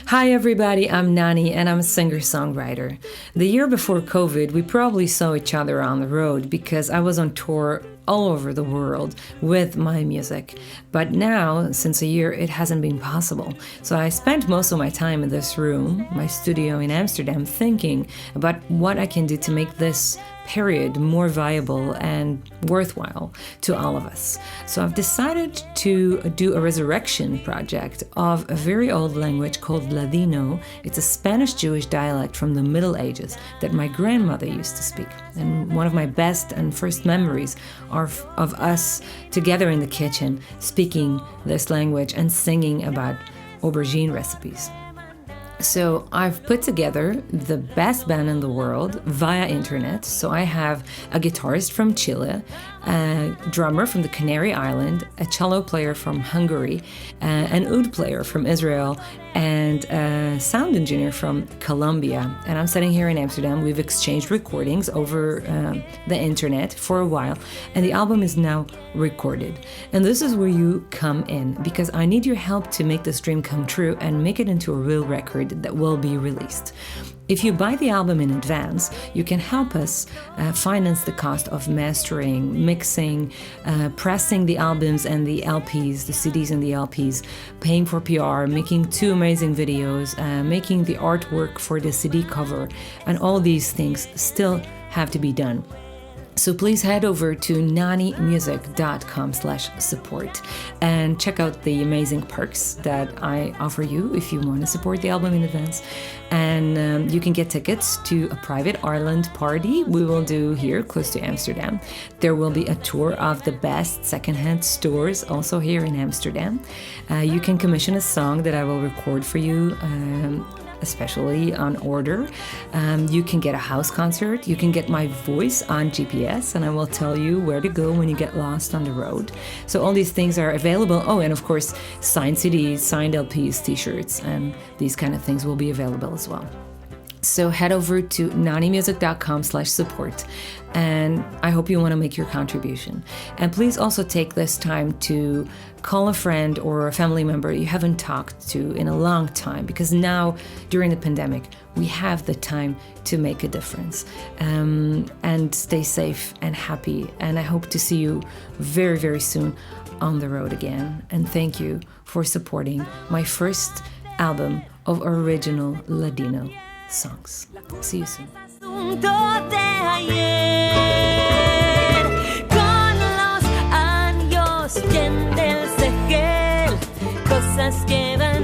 Hi everybody, I'm Nani and I'm a singer-songwriter. The year before COVID, we probably saw each other on the road because I was on tour all over the world with my music. But now, since a year, it hasn't been possible. So I spent most of my time in this room, my studio in Amsterdam, thinking about what I can do to make this period more viable and worthwhile to all of us. So I've decided to do a resurrection project of a very old language called Ladino. It's a Spanish-Jewish dialect from the Middle Ages that my grandmother used to speak. And one of my best and first memories are of us together in the kitchen speaking this language and singing about aubergine recipes. So I've put together the best band in the world via internet. So I have a guitarist from Chile, a drummer from the Canary Island, a cello player from Hungary, an oud player from Israel, and a sound engineer from Colombia. And I'm sitting here in Amsterdam. We've exchanged recordings over the internet for a while, and the album is now recorded. And this is where you come in, because I need your help to make this dream come true and make it into a real record that will be released. If you buy the album in advance, you can help us finance the cost of mastering, mixing, pressing the albums and the LPs, the CDs and the LPs, paying for PR, making 2 amazing videos, making the artwork for the CD cover, and all these things still have to be done. So please head over to nanimusic.com/support and check out the amazing perks that I offer you if you want to support the album in advance. And you can get tickets to a private Ireland party we will do here close to Amsterdam. There will be a tour of the best secondhand stores also here in Amsterdam. You can commission a song that I will record for you, especially on order. You can get a house concert. You can get my voice on GPS, and I will tell you where to go when you get lost on the road. So all these things are available. Oh, and of course, signed CDs, signed LPs, t-shirts, and these kind of things will be available as well. So head over to nanimusic.com/support, and I hope you want to make your contribution. And please also take this time to call a friend or a family member you haven't talked to in a long time, because now during the pandemic we have the time to make a difference. And stay safe and happy, and I hope to see you very, very soon on the road again. And thank you for supporting my first album of original Ladino songs. See you soon. Cosas que van